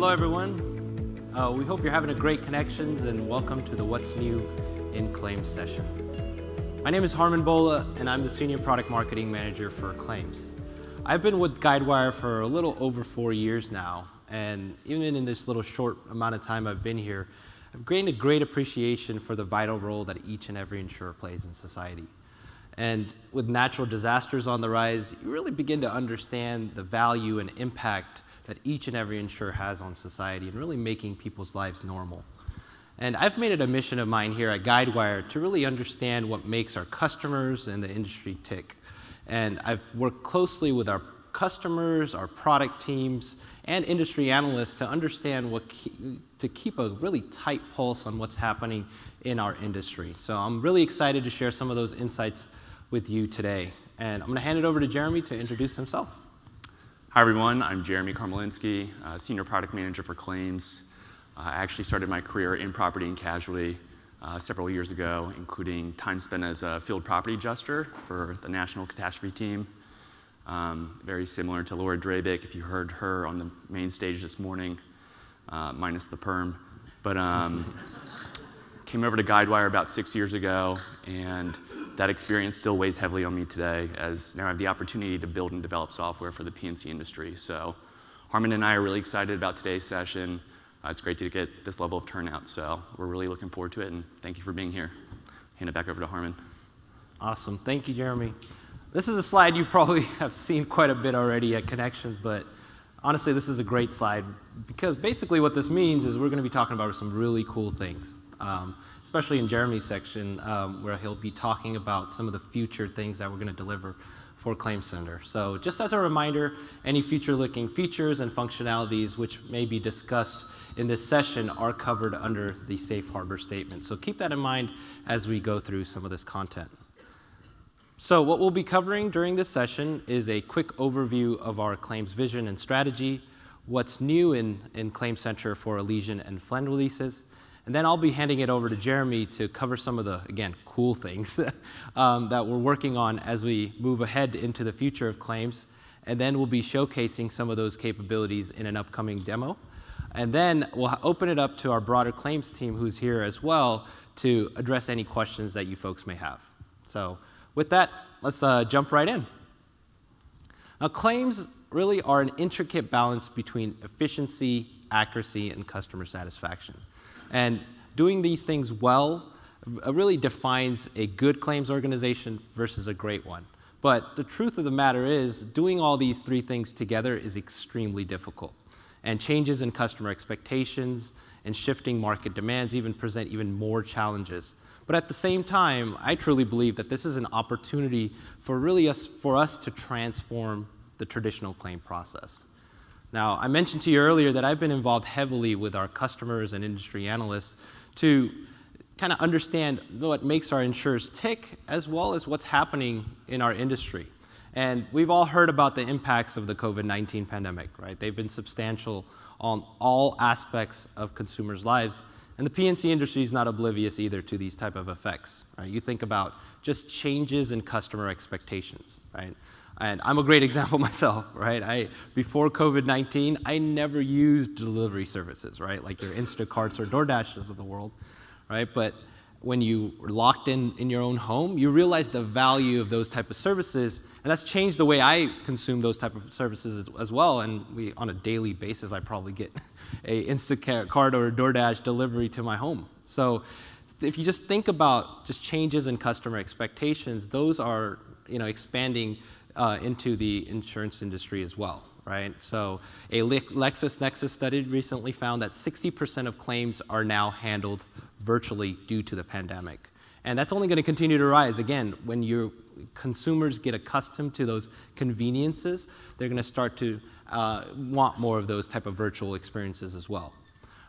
Hello, everyone. We hope you're having a great connections, and welcome to the What's New in Claims session. My name is Harman Bola, and I'm the Senior Product Marketing Manager for Claims. I've been with Guidewire for a little over 4 years now, and even in this little short amount of time I've been here, I've gained a great appreciation for the vital role that each and every insurer plays in society. And with natural disasters on the rise, you really begin to understand the value and impact that each and every insurer has on society and really making people's lives normal. And I've made it a mission of mine here at Guidewire to really understand what makes our customers and the industry tick. And I've worked closely with our customers, our product teams, and industry analysts to understand to keep a really tight pulse on what's happening in our industry. So I'm really excited to share some of those insights with you today. And I'm going to hand it over to Jeremy to introduce himself. Hi, everyone. I'm Jeremy Karmalinsky, Senior Product Manager for Claims. I actually started my career in property and casualty several years ago, including time spent as a field property adjuster for the National Catastrophe Team. Very similar to Laura Drabik, if you heard her on the main stage this morning, minus the perm. But came over to Guidewire about 6 years ago, and that experience still weighs heavily on me today, as now I have the opportunity to build and develop software for the P&C industry. So Harman and I are really excited about today's session. It's great to get this level of turnout, so we're really looking forward to it, and thank you for being here. Hand it back over to Harman. Awesome. Thank you, Jeremy. This is a slide you probably have seen quite a bit already at Connections, but honestly, this is a great slide because basically what this means is we're going to be talking about some really cool things, especially in Jeremy's section, where he'll be talking about some of the future things that we're going to deliver for ClaimCenter. So just as a reminder, any future-looking features and functionalities which may be discussed in this session are covered under the Safe Harbor statement. So keep that in mind as we go through some of this content. So what we'll be covering during this session is a quick overview of our claims vision and strategy, what's new in ClaimCenter for Elysian and Flaine releases, and then I'll be handing it over to Jeremy to cover some of the, again, cool things that we're working on as we move ahead into the future of claims. And then we'll be showcasing some of those capabilities in an upcoming demo. And then we'll open it up to our broader claims team who's here as well to address any questions that you folks may have. So with that, let's jump right in. Now, claims really are an intricate balance between efficiency, accuracy, and customer satisfaction. And doing these things well really defines a good claims organization versus a great one. But the truth of the matter is, doing all these three things together is extremely difficult. And changes in customer expectations and shifting market demands even present even more challenges. But at the same time, I truly believe that this is an opportunity for us to transform the traditional claim process. Now, I mentioned to you earlier that I've been involved heavily with our customers and industry analysts to kind of understand what makes our insurers tick, as well as what's happening in our industry. And we've all heard about the impacts of the COVID-19 pandemic, right? They've been substantial on all aspects of consumers' lives. And the P&C industry is not oblivious either to these type of effects, right? You think about just changes in customer expectations, right? And I'm a great example myself, right? Before COVID-19, I never used delivery services, right? Like your Instacarts or DoorDashes of the world, right? But when you were locked in your own home, you realize the value of those type of services, and that's changed the way I consume those type of services as well. And on a daily basis, I probably get a Instacart or a DoorDash delivery to my home. So if you just think about just changes in customer expectations, those are expanding into the insurance industry as well, right? So a LexisNexis study recently found that 60% of claims are now handled virtually due to the pandemic. And that's only going to continue to rise. Again, when your consumers get accustomed to those conveniences, they're going to start to want more of those type of virtual experiences as well.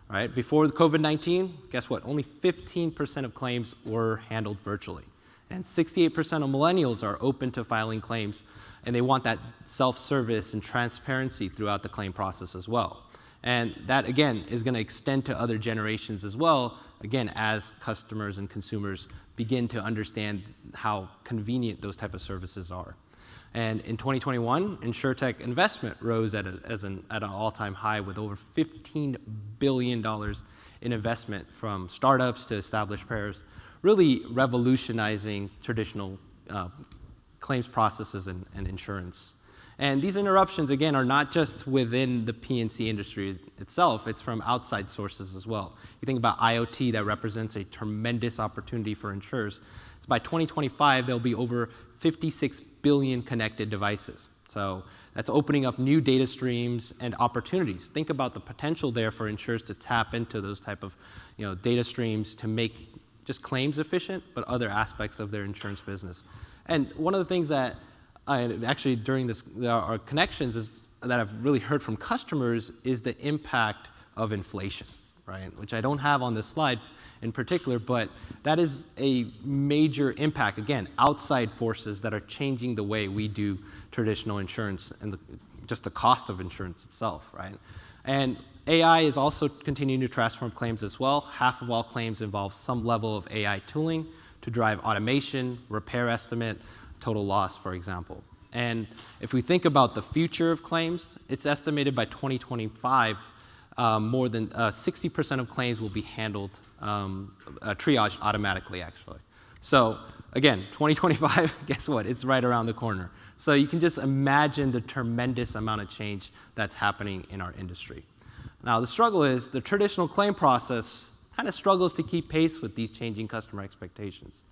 Right? Before COVID-19, guess what? Only 15% of claims were handled virtually. And 68% of millennials are open to filing claims, and they want that self-service and transparency throughout the claim process as well. And that, again, is going to extend to other generations as well, again, as customers and consumers begin to understand how convenient those type of services are. And in 2021, InsurTech investment rose at an all-time high with over $15 billion in investment from startups to established players, really revolutionizing traditional claims processes and insurance. And these interruptions, again, are not just within the P&C industry itself, it's from outside sources as well. You think about IoT, that represents a tremendous opportunity for insurers. So by 2025, there'll be over 56 billion connected devices. So that's opening up new data streams and opportunities. Think about the potential there for insurers to tap into those type of data streams to make just claims efficient, but other aspects of their insurance business. And one of the things that actually during our connections that I've really heard from customers is the impact of inflation, right? Which I don't have on this slide in particular, but that is a major impact. Again, outside forces that are changing the way we do traditional insurance and just the cost of insurance itself, right? And AI is also continuing to transform claims as well. Half of all claims involve some level of AI tooling to drive automation, repair estimate, total loss, for example. And if we think about the future of claims, it's estimated by 2025, more than 60% of claims will be handled, triaged automatically, actually. So again, 2025, guess what? It's right around the corner. So you can just imagine the tremendous amount of change that's happening in our industry. Now, the struggle is the traditional claim process kind of struggles to keep pace with these changing customer expectations.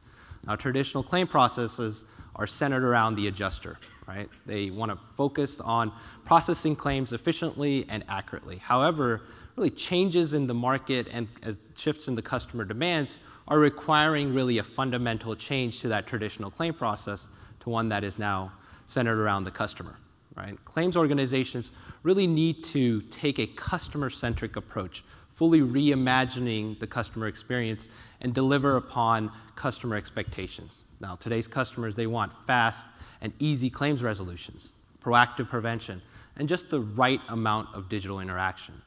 Now, traditional claim processes are centered around the adjuster, right? They want to focus on processing claims efficiently and accurately. However, really changes in the market and shifts in the customer demands are requiring really a fundamental change to that traditional claim process to one that is now centered around the customer, right? Claims organizations really need to take a customer-centric approach, fully reimagining the customer experience and deliver upon customer expectations. Now, today's customers, they want fast and easy claims resolutions, proactive prevention, and just the right amount of digital interaction.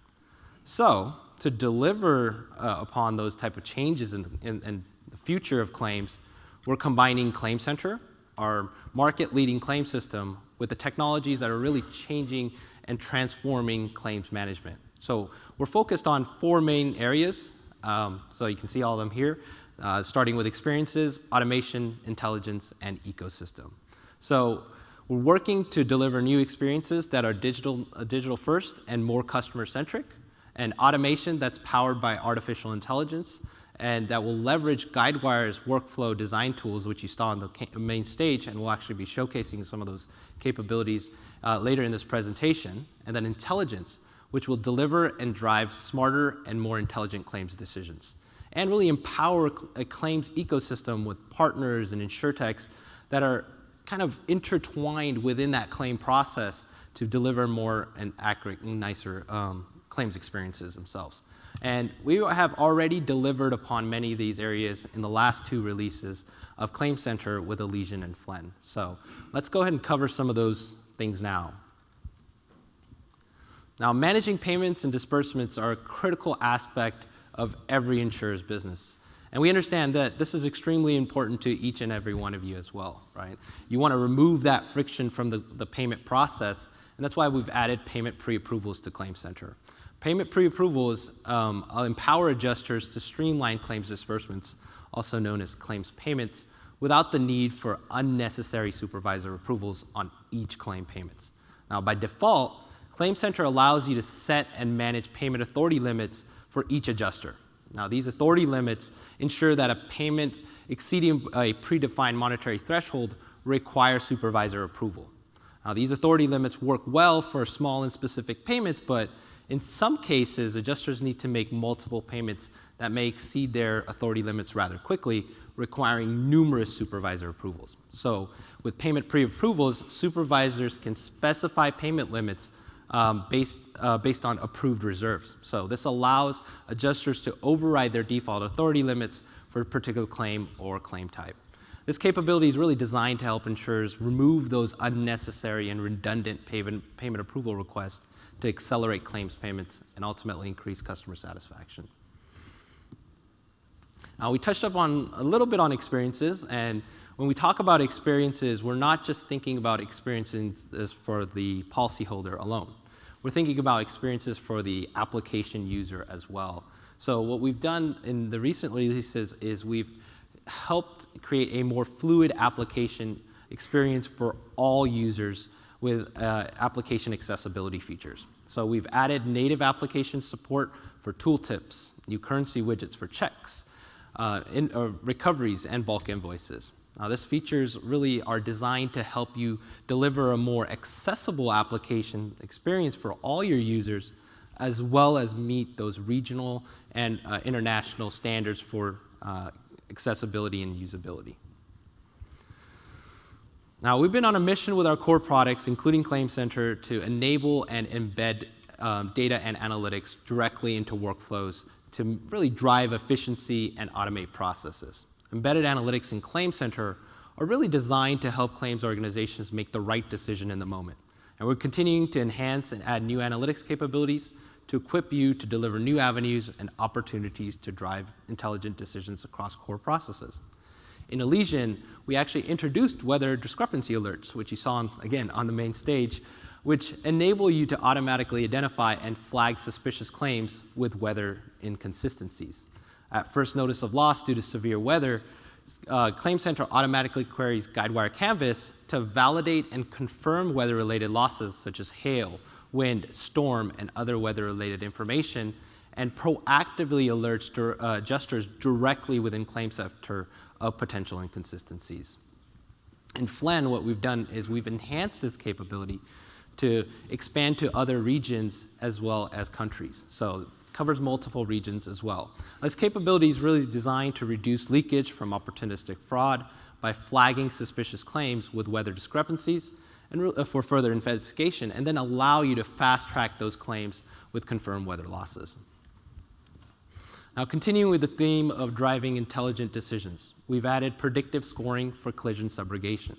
So, to deliver upon those type of changes in the future of claims, we're combining ClaimCenter, our market-leading claim system, with the technologies that are really changing and transforming claims management. So we're focused on 4 main areas. So you can see all of them here, starting with experiences, automation, intelligence, and ecosystem. So we're working to deliver new experiences that are digital first and more customer-centric, and automation that's powered by artificial intelligence, and that will leverage Guidewire's workflow design tools, which you saw on the main stage, and we'll actually be showcasing some of those capabilities later in this presentation. And then intelligence, which will deliver and drive smarter and more intelligent claims decisions, and really empower a claims ecosystem with partners and insurtechs that are kind of intertwined within that claim process to deliver more and accurate and nicer claims experiences themselves. And we have already delivered upon many of these areas in the last 2 releases of ClaimCenter with Elysian and Flaine. So let's go ahead and cover some of those things now. Now, managing payments and disbursements are a critical aspect of every insurer's business. And we understand that this is extremely important to each and every one of you as well, right? You want to remove that friction from the payment process, and that's why we've added payment pre-approvals to ClaimCenter. Payment pre-approvals empower adjusters to streamline claims disbursements, also known as claims payments, without the need for unnecessary supervisor approvals on each claim payments. Now, by default, ClaimCenter allows you to set and manage payment authority limits for each adjuster. Now, these authority limits ensure that a payment exceeding a predefined monetary threshold requires supervisor approval. Now, these authority limits work well for small and specific payments, but in some cases, adjusters need to make multiple payments that may exceed their authority limits rather quickly, requiring numerous supervisor approvals. So with payment pre-approvals, supervisors can specify payment limits based on approved reserves. So this allows adjusters to override their default authority limits for a particular claim or claim type. This capability is really designed to help insurers remove those unnecessary and redundant payment approval requests to accelerate claims payments and ultimately increase customer satisfaction. Now, we touched up on a little bit on experiences, and when we talk about experiences, we're not just thinking about experiences for the policyholder alone. We're thinking about experiences for the application user as well. So what we've done in the recent releases is we've helped create a more fluid application experience for all users with application accessibility features. So we've added native application support for tooltips, new currency widgets for checks, recoveries, and bulk invoices. Now, these features really are designed to help you deliver a more accessible application experience for all your users, as well as meet those regional and international standards for accessibility and usability. Now, we've been on a mission with our core products, including ClaimCenter, to enable and embed data and analytics directly into workflows to really drive efficiency and automate processes. Embedded analytics in ClaimCenter are really designed to help claims organizations make the right decision in the moment. And we're continuing to enhance and add new analytics capabilities to equip you to deliver new avenues and opportunities to drive intelligent decisions across core processes. In Elysian, we actually introduced weather discrepancy alerts, which you saw, again, on the main stage, which enable you to automatically identify and flag suspicious claims with weather inconsistencies. At first notice of loss due to severe weather, ClaimCenter automatically queries Guidewire Canvas to validate and confirm weather-related losses such as hail, wind, storm, and other weather-related information, and proactively alerts adjusters directly within ClaimCenter of potential inconsistencies. In Flaine, what we've done is we've enhanced this capability to expand to other regions as well as countries. So it covers multiple regions as well. This capability is really designed to reduce leakage from opportunistic fraud by flagging suspicious claims with weather discrepancies and for further investigation, and then allow you to fast-track those claims with confirmed weather losses. Now, continuing with the theme of driving intelligent decisions, we've added predictive scoring for collision subrogation.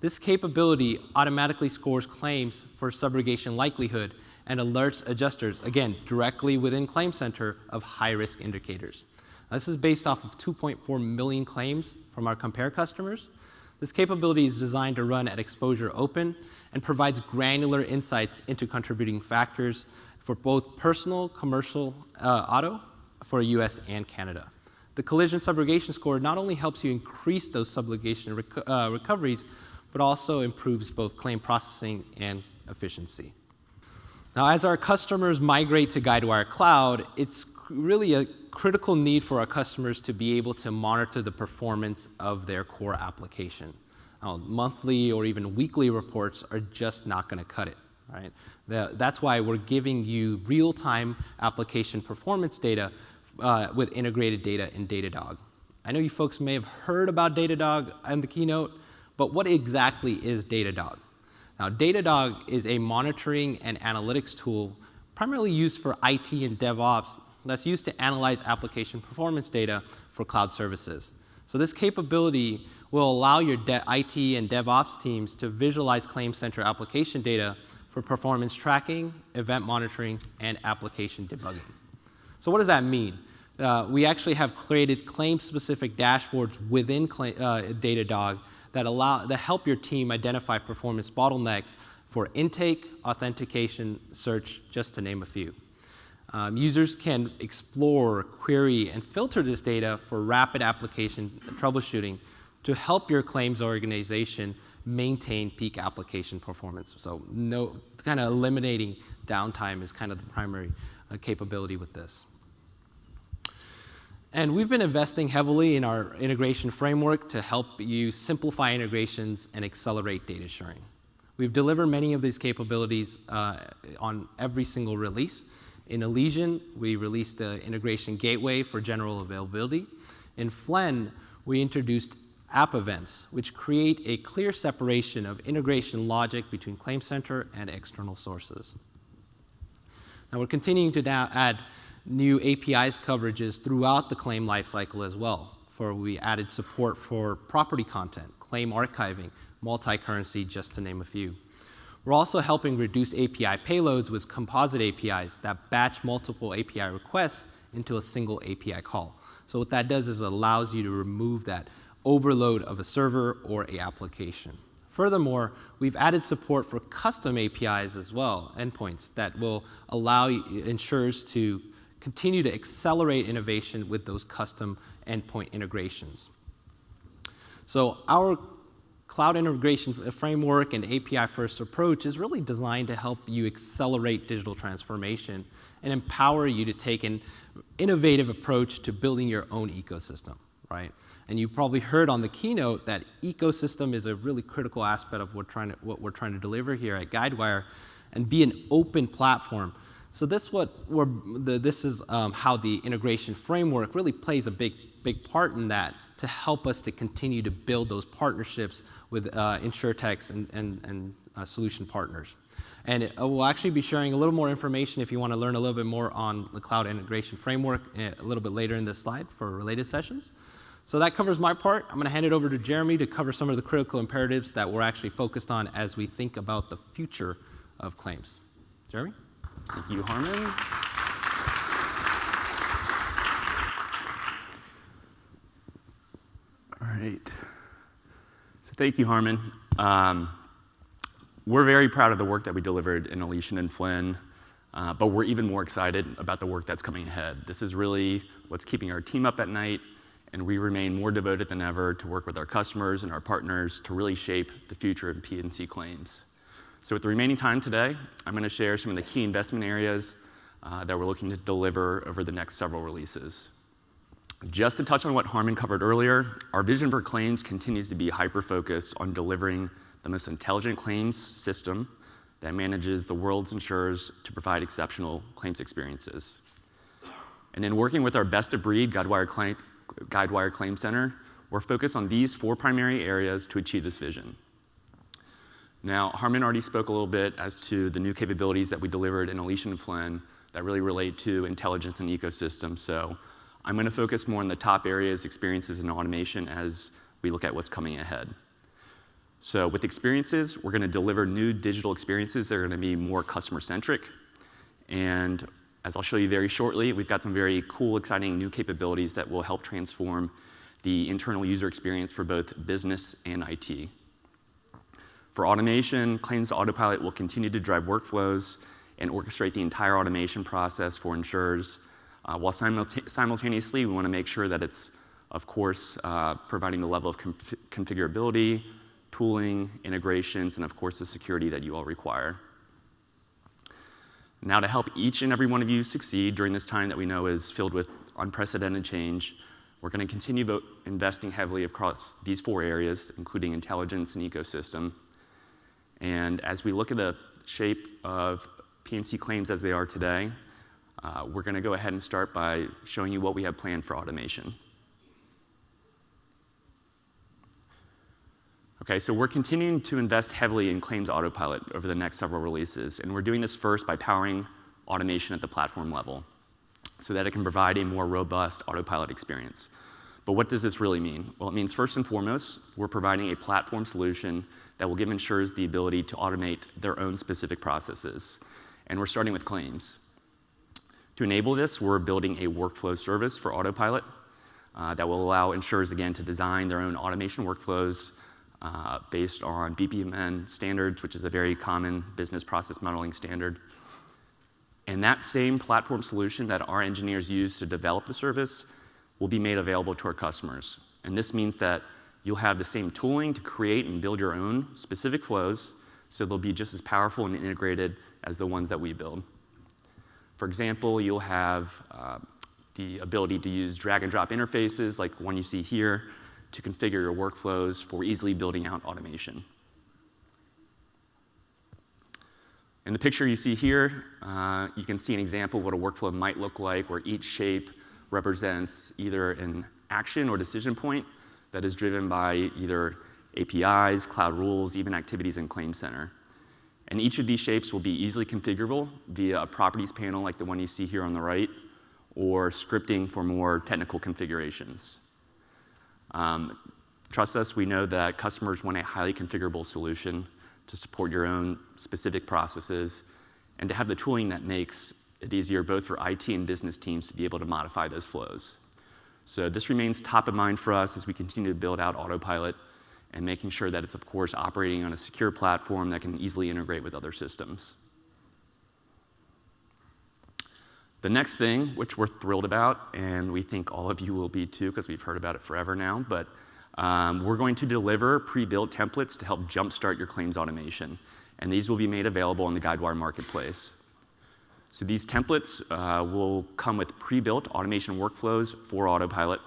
This capability automatically scores claims for subrogation likelihood and alerts adjusters, again, directly within ClaimCenter of high-risk indicators. Now, this is based off of 2.4 million claims from our compare customers. This capability is designed to run at exposure open and provides granular insights into contributing factors for both personal, commercial, auto, for US and Canada. The collision subrogation score not only helps you increase those subrogation recoveries, but also improves both claim processing and efficiency. Now, as our customers migrate to Guidewire Cloud, it's really a critical need for our customers to be able to monitor the performance of their core application. Now, monthly or even weekly reports are just not going to cut it. Right? That's why we're giving you real-time application performance data with integrated data in Datadog. I know you folks may have heard about Datadog in the keynote, but what exactly is Datadog? Now, Datadog is a monitoring and analytics tool primarily used for IT and DevOps that's used to analyze application performance data for cloud services. So this capability will allow your IT and DevOps teams to visualize ClaimCenter application data for performance tracking, event monitoring, and application debugging. So what does that mean? We actually have created claim-specific dashboards within Datadog that help your team identify performance bottleneck for intake, authentication, search, just to name a few. Users can explore, query, and filter this data for rapid application troubleshooting to help your claims organization maintain peak application performance. So kind of eliminating downtime is kind of the primary capability with this. And we've been investing heavily in our integration framework to help you simplify integrations and accelerate data sharing. We've delivered many of these capabilities on every single release. In Elysian, we released the integration gateway for general availability. In Flaine, we introduced app events, which create a clear separation of integration logic between ClaimCenter and external sources. Now, we're continuing to now add new APIs coverages throughout the claim lifecycle as well. We added support for property content, claim archiving, multi-currency, just to name a few. We're also helping reduce API payloads with composite APIs that batch multiple API requests into a single API call. So what that does is it allows you to remove that overload of a server or a application. Furthermore, we've added support for custom APIs as well, endpoints, that will allow insurers to continue to accelerate innovation with those custom endpoint integrations. So our cloud integration framework and API-first approach is really designed to help you accelerate digital transformation and empower you to take an innovative approach to building your own ecosystem, right? And you probably heard on the keynote that ecosystem is a really critical aspect of what we're trying to deliver here at Guidewire, and be an open platform. So this is how the integration framework really plays a big part in that, to help us to continue to build those partnerships with insurtechs and solution partners. And we'll actually be sharing a little more information if you want to learn a little bit more on the cloud integration framework a little bit later in this slide for related sessions. So that covers my part. I'm going to hand it over to Jeremy to cover some of the critical imperatives that we're actually focused on as we think about the future of claims. Jeremy? Thank you, Harmon. All right. So thank you, Harmon. We're very proud of the work that we delivered in Elysian and Flaine, but we're even more excited about the work that's coming ahead. This is really what's keeping our team up at night, and we remain more devoted than ever to work with our customers and our partners to really shape the future of P&C claims. So with the remaining time today, I'm going to share some of the key investment areas that we're looking to deliver over the next several releases. Just to touch on what Harmon covered earlier, our vision for claims continues to be hyper-focused on delivering the most intelligent claims system that manages the world's insurers to provide exceptional claims experiences. And in working with our best-of-breed Guidewire ClaimCenter, we're focused on these 4 primary areas to achieve this vision. Now, Harmon already spoke a little bit as to the new capabilities that we delivered in Elysian and Flaine that really relate to intelligence and ecosystem. So I'm going to focus more on the top areas, experiences, and automation as we look at what's coming ahead. So with experiences, we're going to deliver new digital experiences that are going to be more customer-centric. And as I'll show you very shortly, we've got some very cool, exciting new capabilities that will help transform the internal user experience for both business and IT. For automation, Claims Autopilot will continue to drive workflows and orchestrate the entire automation process for insurers, while simultaneously we want to make sure that it's, of course, providing the level of configurability, tooling, integrations, and of course the security that you all require. Now, to help each and every one of you succeed during this time that we know is filled with unprecedented change, we're going to continue investing heavily across these 4 areas, including intelligence and ecosystem. And as we look at the shape of P&C claims as they are today, we're going to go ahead and start by showing you what we have planned for automation. Okay, so we're continuing to invest heavily in Claims Autopilot over the next several releases, and we're doing this first by powering automation at the platform level so that it can provide a more robust autopilot experience. But what does this really mean? Well, it means first and foremost, we're providing a platform solution that will give insurers the ability to automate their own specific processes. And we're starting with claims. To enable this, we're building a workflow service for Autopilot that will allow insurers, again, to design their own automation workflows based on BPMN standards, which is a very common business process modeling standard. And that same platform solution that our engineers use to develop the service will be made available to our customers. And this means that you'll have the same tooling to create and build your own specific flows, so they'll be just as powerful and integrated as the ones that we build. For example, you'll have the ability to use drag and drop interfaces like one you see here to configure your workflows for easily building out automation. In the picture you see here, you can see an example of what a workflow might look like, where each shape represents either an action or decision point that is driven by either APIs, cloud rules, even activities in ClaimCenter. And each of these shapes will be easily configurable via a properties panel like the one you see here on the right, or scripting for more technical configurations. Trust us, we know that customers want a highly configurable solution to support your own specific processes and to have the tooling that makes it easier both for IT and business teams to be able to modify those flows. So this remains top of mind for us as we continue to build out Autopilot and making sure that it's, of course, operating on a secure platform that can easily integrate with other systems. The next thing, which we're thrilled about, and we think all of you will be too, because we've heard about it forever now, but we're going to deliver pre-built templates to help jumpstart your claims automation. And these will be made available on the Guidewire Marketplace. So these templates will come with pre-built automation workflows for Autopilot.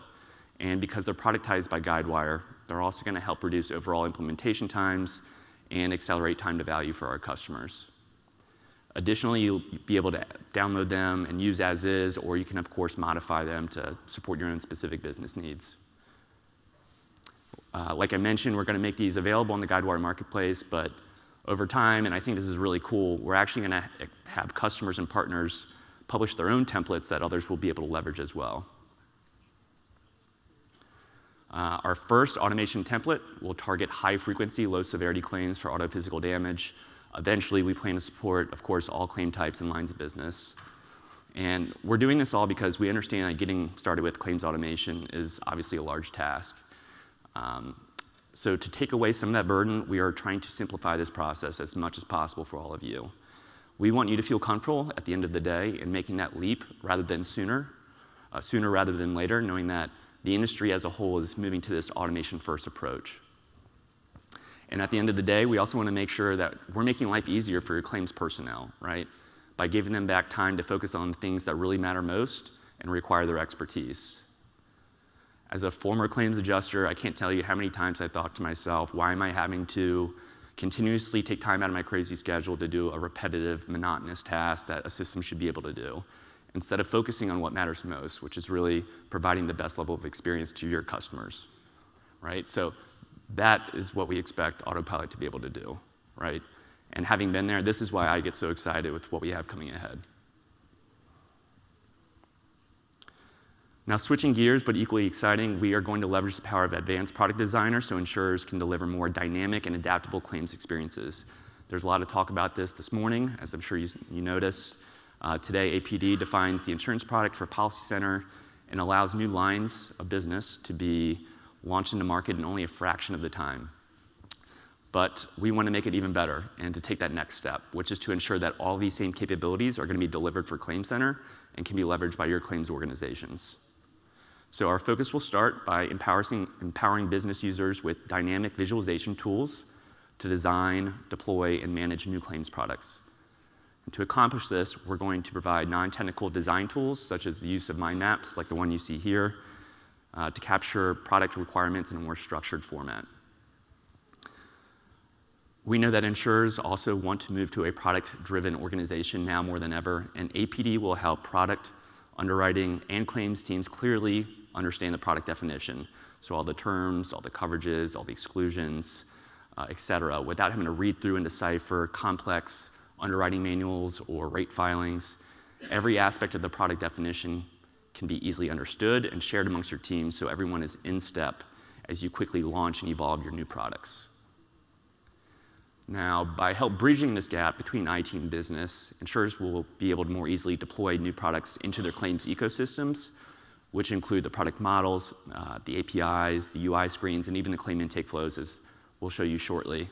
And because they're productized by Guidewire, they're also going to help reduce overall implementation times and accelerate time to value for our customers. Additionally, you'll be able to download them and use as is, or you can, of course, modify them to support your own specific business needs. Like I mentioned, we're going to make these available on the Guidewire Marketplace, but over time, and I think this is really cool, we're actually going to have customers and partners publish their own templates that others will be able to leverage as well. Our first automation template will target high-frequency, low-severity claims for auto physical damage. Eventually, we plan to support, of course, all claim types and lines of business. And we're doing this all because we understand that getting started with claims automation is obviously a large task. So to take away some of that burden, we are trying to simplify this process as much as possible for all of you. We want you to feel comfortable at the end of the day in making that leap rather than sooner rather than later, knowing that the industry as a whole is moving to this automation-first approach. And at the end of the day, we also want to make sure that we're making life easier for your claims personnel, right? By giving them back time to focus on the things that really matter most and require their expertise. As a former claims adjuster, I can't tell you how many times I thought to myself, why am I having to continuously take time out of my crazy schedule to do a repetitive, monotonous task that a system should be able to do, instead of focusing on what matters most, which is really providing the best level of experience to your customers, right? So that is what we expect Autopilot to be able to do, right? And having been there, this is why I get so excited with what we have coming ahead. Now, switching gears, but equally exciting, we are going to leverage the power of Advanced Product Designer so insurers can deliver more dynamic and adaptable claims experiences. There's a lot of talk about this morning, as I'm sure you noticed. Today, APD defines the insurance product for PolicyCenter and allows new lines of business to be launched into market in only a fraction of the time. But we want to make it even better and to take that next step, which is to ensure that all these same capabilities are going to be delivered for ClaimCenter and can be leveraged by your claims organizations. So our focus will start by empowering business users with dynamic visualization tools to design, deploy, and manage new claims products. And to accomplish this, we're going to provide non-technical design tools, such as the use of mind maps, like the one you see here, to capture product requirements in a more structured format. We know that insurers also want to move to a product-driven organization now more than ever, and APD will help product, underwriting, and claims teams clearly understand the product definition. So all the terms, all the coverages, all the exclusions, et cetera, without having to read through and decipher complex underwriting manuals or rate filings. Every aspect of the product definition can be easily understood and shared amongst your teams so everyone is in step as you quickly launch and evolve your new products. Now, by help bridging this gap between IT and business, insurers will be able to more easily deploy new products into their claims ecosystems, which include the product models, the APIs, the UI screens, and even the claim intake flows, as we'll show you shortly,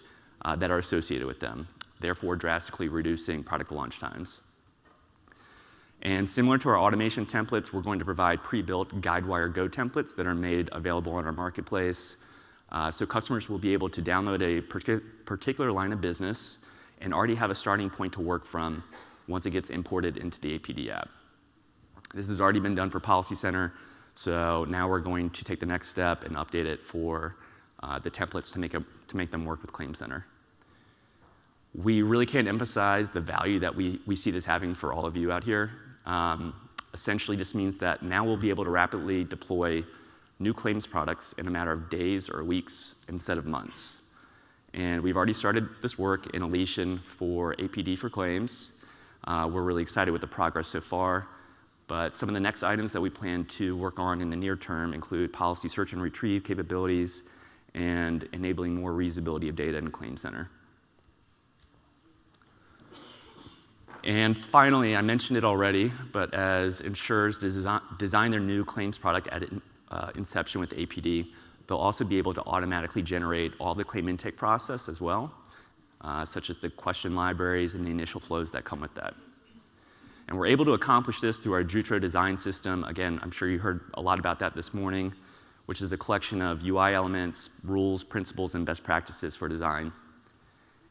that are associated with them, therefore drastically reducing product launch times. And similar to our automation templates, we're going to provide pre-built Guidewire Go templates that are made available on our marketplace. So customers will be able to download a particular line of business and already have a starting point to work from once it gets imported into the APD app. This has already been done for PolicyCenter, so now we're going to take the next step and update it for the templates to make them work with ClaimCenter. We really can't emphasize the value that we see this having for all of you out here. Essentially, this means that now we'll be able to rapidly deploy new claims products in a matter of days or weeks instead of months. And we've already started this work in Elysian for APD for claims. We're really excited with the progress so far. But some of the next items that we plan to work on in the near term include policy search and retrieve capabilities and enabling more reusability of data in ClaimCenter. And finally, I mentioned it already, but as insurers design their new claims product inception with APD, they'll also be able to automatically generate all the claim intake process as well, such as the question libraries and the initial flows that come with that. And we're able to accomplish this through our Jutro design system. Again, I'm sure you heard a lot about that this morning, which is a collection of UI elements, rules, principles, and best practices for design.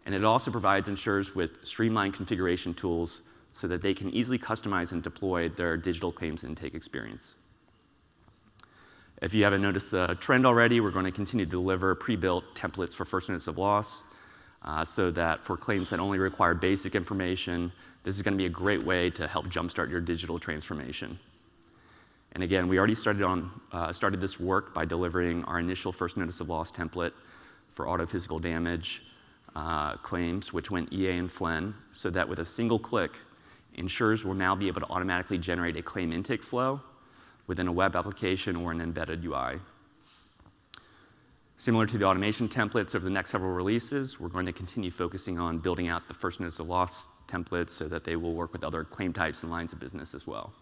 And it also provides insurers with streamlined configuration tools so that they can easily customize and deploy their digital claims intake experience. If you haven't noticed the trend already, we're going to continue to deliver pre-built templates for first notice of loss, so that for claims that only require basic information, this is going to be a great way to help jumpstart your digital transformation. And again, we already started this work by delivering our initial first notice of loss template for auto physical damage claims, which went EA and Flaine, so that with a single click, insurers will now be able to automatically generate a claim intake flow within a web application or an embedded UI. Similar to the automation templates over the next several releases, we're going to continue focusing on building out the first notice of loss templates so that they will work with other claim types and lines of business as well.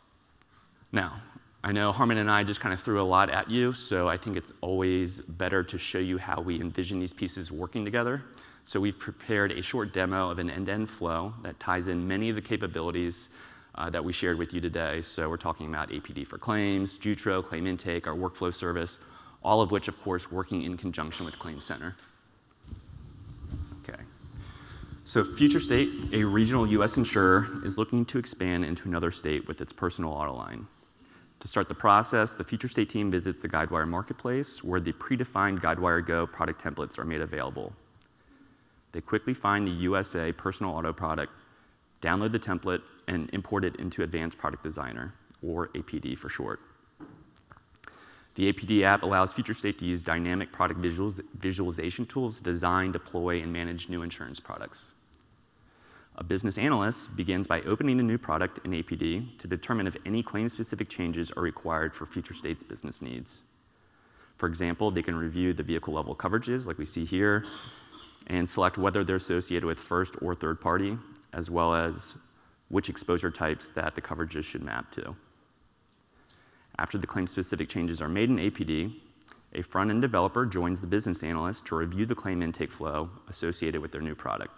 Now, I know Harmon and I just kind of threw a lot at you, so I think it's always better to show you how we envision these pieces working together. So we've prepared a short demo of an end-to-end flow that ties in many of the capabilities that we shared with you today. So we're talking about APD for claims, Jutro, claim intake, our workflow service, all of which, of course, working in conjunction with ClaimCenter. Okay. So Future State, a regional US insurer, is looking to expand into another state with its personal auto line. To start the process, the Future State team visits the Guidewire marketplace, where the predefined Guidewire Go product templates are made available. They quickly find the USA personal auto product, download the template, and import it into Advanced Product Designer, or APD for short. The APD app allows Future State to use dynamic product visualization tools to design, deploy, and manage new insurance products. A business analyst begins by opening the new product in APD to determine if any claim-specific changes are required for Future State's business needs. For example, they can review the vehicle-level coverages, like we see here, and select whether they're associated with first or third party, as well as which exposure types that the coverages should map to. After the claim-specific changes are made in APD, a front-end developer joins the business analyst to review the claim intake flow associated with their new product.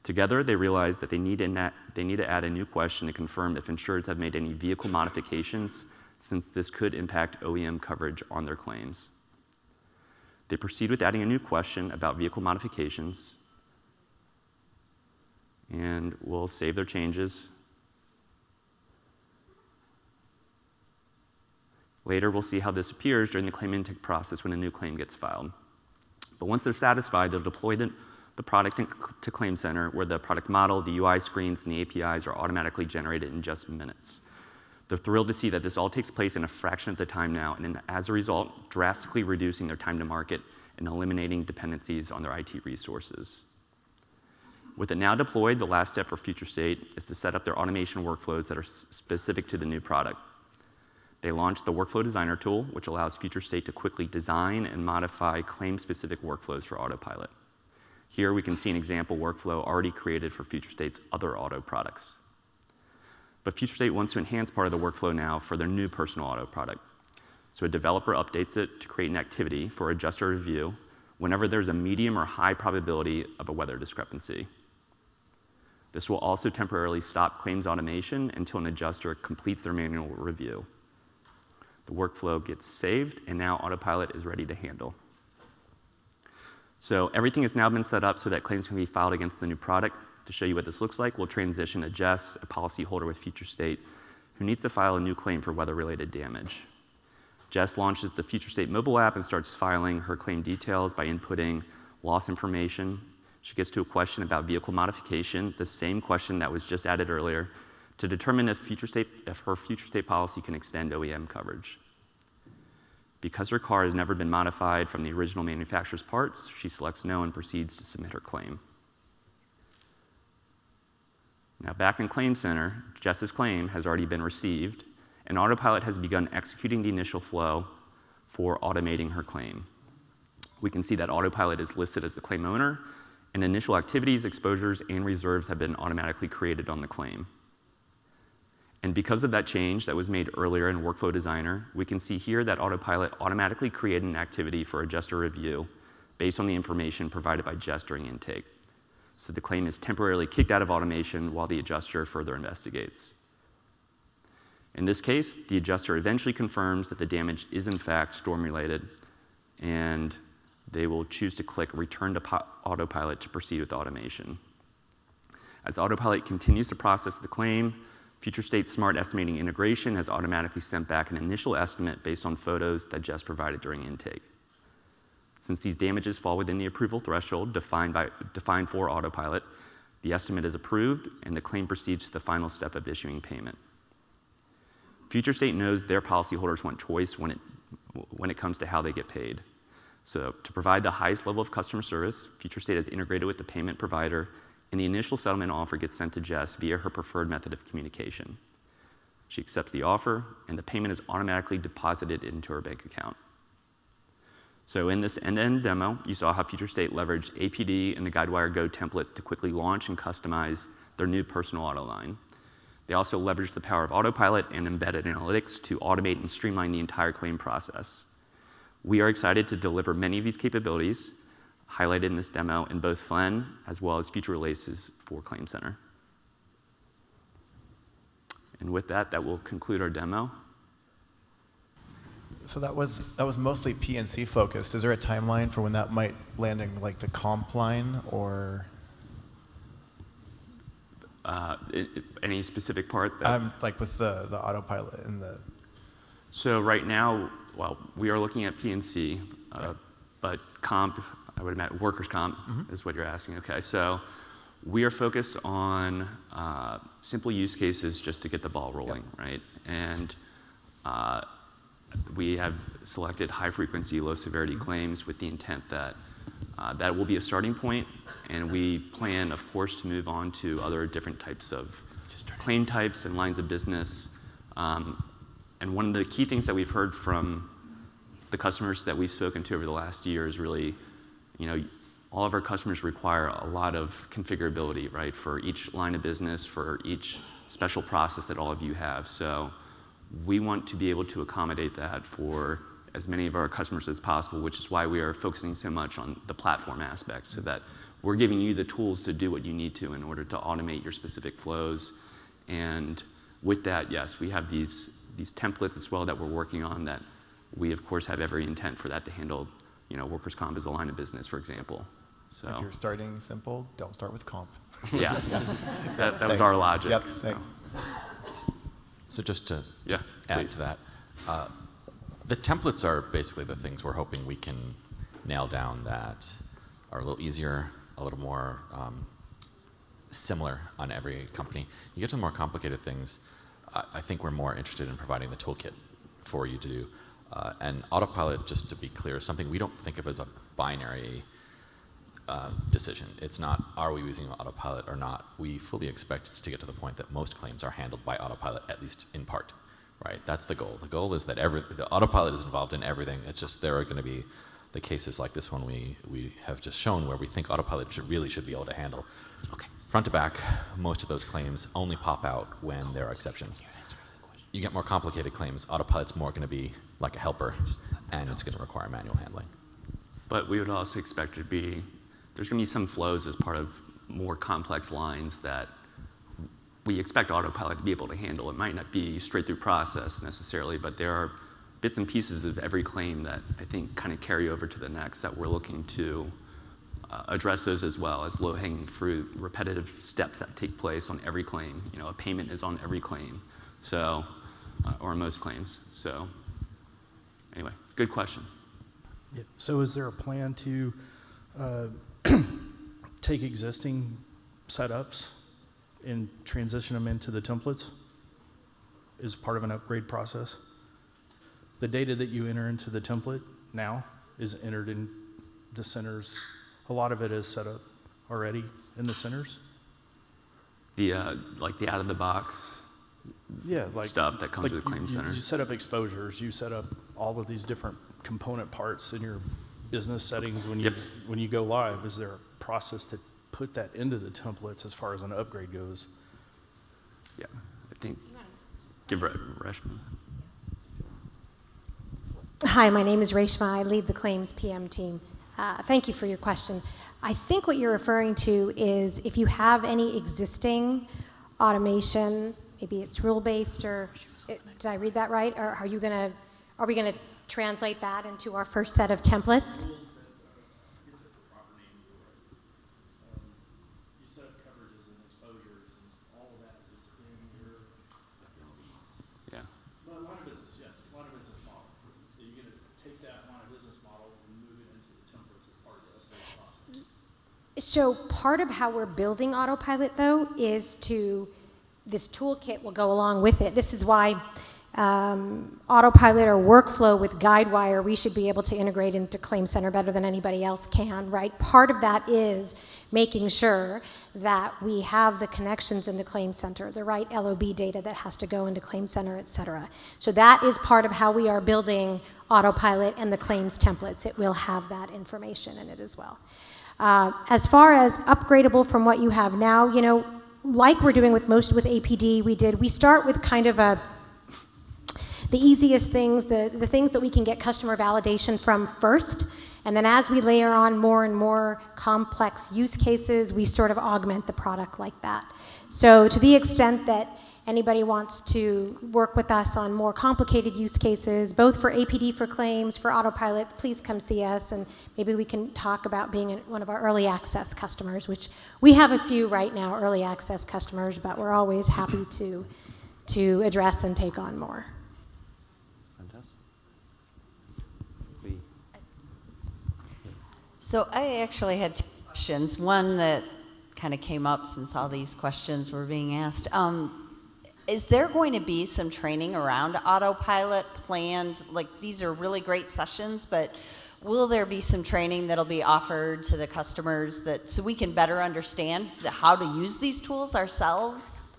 Together, they realize that they need to add a new question to confirm if insureds have made any vehicle modifications, since this could impact OEM coverage on their claims. They proceed with adding a new question about vehicle modifications, and we'll save their changes. Later, we'll see how this appears during the claim intake process when a new claim gets filed. But once they're satisfied, they'll deploy the product to ClaimCenter, where the product model, the UI screens, and the APIs are automatically generated in just minutes. They're thrilled to see that this all takes place in a fraction of the time now, and as a result, drastically reducing their time to market and eliminating dependencies on their IT resources. With it now deployed, the last step for Future State is to set up their automation workflows that are specific to the new product. They launched the Workflow Designer tool, which allows Future State to quickly design and modify claim-specific workflows for Autopilot. Here we can see an example workflow already created for Future State's other auto products. But Future State wants to enhance part of the workflow now for their new personal auto product. So a developer updates it to create an activity for adjuster review whenever there's a medium or high probability of a weather discrepancy. This will also temporarily stop claims automation until an adjuster completes their manual review. The workflow gets saved, and now Autopilot is ready to handle. So everything has now been set up so that claims can be filed against the new product. To show you what this looks like, we'll transition to Jess, a policyholder with Future State, who needs to file a new claim for weather-related damage. Jess launches the Future State mobile app and starts filing her claim details by inputting loss information. She gets to a question about vehicle modification, the same question that was just added earlier, to determine if her Future State policy can extend OEM coverage. Because her car has never been modified from the original manufacturer's parts, she selects no and proceeds to submit her claim. Now back in ClaimCenter, Jess's claim has already been received, and Autopilot has begun executing the initial flow for automating her claim. We can see that Autopilot is listed as the claim owner, and initial activities, exposures, and reserves have been automatically created on the claim. And because of that change that was made earlier in Workflow Designer, we can see here that Autopilot automatically created an activity for adjuster review based on the information provided by Jess during intake. So the claim is temporarily kicked out of automation while the adjuster further investigates. In this case, the adjuster eventually confirms that the damage is in fact storm-related, and they will choose to click Return to Autopilot to proceed with automation. As Autopilot continues to process the claim, Future State Smart Estimating integration has automatically sent back an initial estimate based on photos that Jess provided during intake. Since these damages fall within the approval threshold defined for Autopilot, the estimate is approved and the claim proceeds to the final step of issuing payment. Future State knows their policyholders want choice when it comes to how they get paid. So to provide the highest level of customer service, Future State has integrated with the payment provider, and the initial settlement offer gets sent to Jess via her preferred method of communication. She accepts the offer, and the payment is automatically deposited into her bank account. So in this end-to-end demo, you saw how Future State leveraged APD and the Guidewire Go templates to quickly launch and customize their new personal auto line. They also leveraged the power of Autopilot and embedded analytics to automate and streamline the entire claim process. We are excited to deliver many of these capabilities highlighted in this demo in both Flaine as well as future releases for ClaimCenter. And with that, that will conclude our demo. So that was mostly P&C focused. Is there a timeline for when that might land in like the comp line or? Any specific part? That like with the Autopilot and the. So right now, well, we are looking at P&C, right. But comp, I would imagine workers' comp is what you're asking. Okay, so we are focused on simple use cases just to get the ball rolling, right? And we have selected high-frequency, low-severity claims with the intent that that will be a starting point, and we plan, of course, to move on to other different types of claim types and lines of business. And one of the key things that we've heard from the customers that we've spoken to over the last year is really, all of our customers require a lot of configurability, right, for each line of business, for each special process that all of you have. So we want to be able to accommodate that for as many of our customers as possible, which is why we are focusing so much on the platform aspect, so that we're giving you the tools to do what you need to in order to automate your specific flows. And with that, yes, we have these templates as well that we're working on that we, of course, have every intent for that to handle, workers' comp as a line of business, for example. So if you're starting simple, don't start with comp. Yeah, that was our logic. Yep, thanks. So just to add to that, the templates are basically the things we're hoping we can nail down that are a little easier, a little more similar on every company. You get to the more complicated things, I think we're more interested in providing the toolkit for you to do. And Autopilot, just to be clear, is something we don't think of as a binary decision. It's not, are we using Autopilot or not? We fully expect to get to the point that most claims are handled by Autopilot, at least in part, right? That's the goal. The goal is that the Autopilot is involved in everything. It's just there are going to be the cases like this one we have just shown where we think Autopilot really should be able to handle. Okay. Front to back, most of those claims only pop out when there are exceptions. You get more complicated claims, Autopilot's more going to be like a helper, and it's going to require manual handling. But we would also expect it to be, there's going to be some flows as part of more complex lines that we expect Autopilot to be able to handle. It might not be straight through process necessarily, but there are bits and pieces of every claim that I think kind of carry over to the next that we're looking to address those as well as low-hanging fruit, repetitive steps that take place on every claim. A payment is on every claim, so or most claims. So anyway, good question. Yeah. So is there a plan to take existing setups and transition them into the templates as part of an upgrade process? The data that you enter into the template now is entered in the centers. A lot of it is set up already in the centers. The like the out of the box stuff that comes with ClaimCenter. You set up exposures. You set up all of these different component parts in your business settings when you go live. Is there a process to put that into the templates as far as an upgrade goes? Yeah, I think. give Reshma. Hi, my name is Reshma. I lead the Claims PM team. Thank you for your question. I think what you're referring to is if you have any existing automation, maybe it's rule-based or, did I read that right? Or are we going to translate that into our first set of templates? Yeah. Line of business, yeah, line of business model. Are you going to take that line of business model and move it into the templates as part of the process? So part of how we're building Autopilot, though, is this toolkit will go along with it. This is why Autopilot or workflow with Guidewire, we should be able to integrate into ClaimCenter better than anybody else can, right? Part of that is making sure that we have the connections into ClaimCenter, the right LOB data that has to go into ClaimCenter, et cetera. So that is part of how we are building Autopilot and the claims templates. It will have that information in it as well. As far as upgradable from what you have now, like we're doing with APD, we start with kind of the easiest things, the things that we can get customer validation from first, and then as we layer on more and more complex use cases, we sort of augment the product like that. So to the extent that anybody wants to work with us on more complicated use cases, both for APD for claims, for Autopilot, please come see us, and maybe we can talk about being one of our early access customers, which we have a few right now, early access customers, but we're always happy to address and take on more. So I actually had two questions. One that kind of came up since all these questions were being asked. Is there going to be some training around Autopilot planned? Like, these are really great sessions, but will there be some training that'll be offered to the customers so we can better understand how to use these tools ourselves?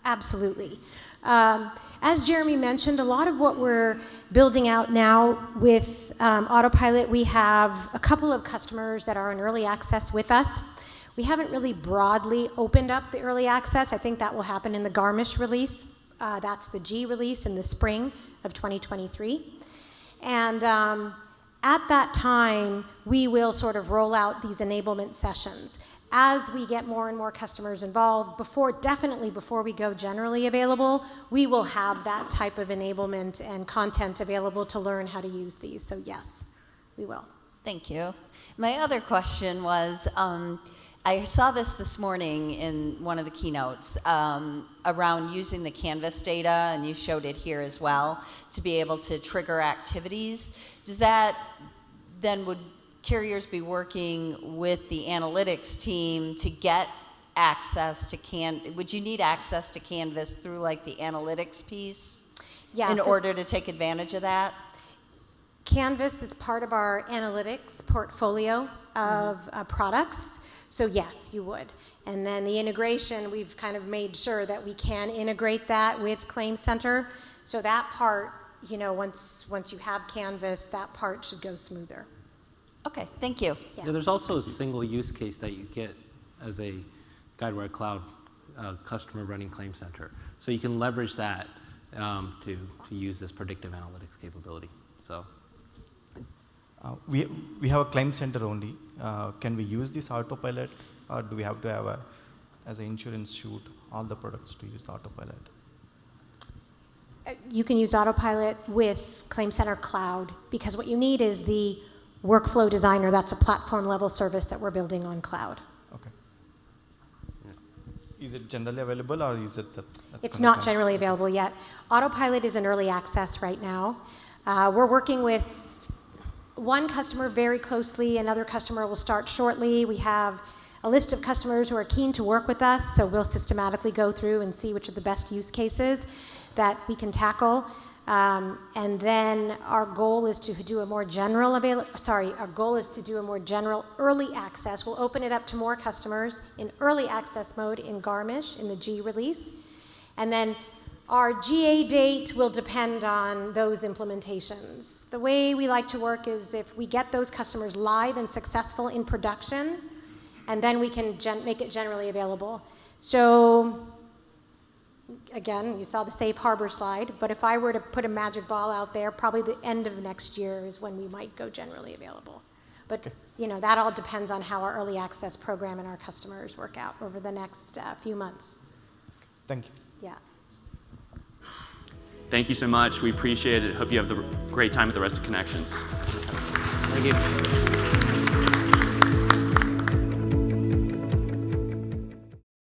Absolutely. As Jeremy mentioned, a lot of what we're building out now with Autopilot, we have a couple of customers that are in early access with us. We haven't really broadly opened up the early access. I think that will happen in the Garmisch release. That's the G release in the spring of 2023. And at that time, we will sort of roll out these enablement sessions. As we get more and more customers involved, definitely before we go generally available, we will have that type of enablement and content available to learn how to use these. So yes, we will. Thank you. My other question was, I saw this morning in one of the keynotes around using the Canvas data, and you showed it here as well, to be able to trigger activities. Does that then would carriers be working with the analytics team to get access to would you need access to Canvas through like the analytics piece in order to take advantage of that? Canvas is part of our analytics portfolio of products. So yes, you would. And then the integration, we've kind of made sure that we can integrate that with ClaimCenter. So that part, once you have Canvas, that part should go smoother. Okay, thank you. Yeah, there's also a single use case that you get as a Guidewire Cloud customer running ClaimCenter. So you can leverage that to use this predictive analytics capability. So we have a ClaimCenter only. Can we use this Autopilot, or do we have to have as an insurance suite, all the products to use Autopilot? You can use Autopilot with ClaimCenter Cloud, because what you need is the Workflow Designer. That's a platform level service that we're building on cloud. Okay. Is it generally available, or is it It's not generally available yet. Autopilot is in early access right now. We're working with one customer very closely. Another customer will start shortly. We have a list of customers who are keen to work with us, so we'll systematically go through and see which are the best use cases that we can tackle. And then our goal is to do a more general early access. We'll open it up to more customers in early access mode in Garmisch in the G release. And then our GA date will depend on those implementations. The way we like to work is if we get those customers live and successful in production, and then we can make it generally available. So again, you saw the safe harbor slide, but if I were to put a magic ball out there, probably the end of next year is when we might go generally available. But that all depends on how our early access program and our customers work out over the next few months. Thank you. Yeah. Thank you so much. We appreciate it. Hope you have a great time at the rest of Connections. Thank you.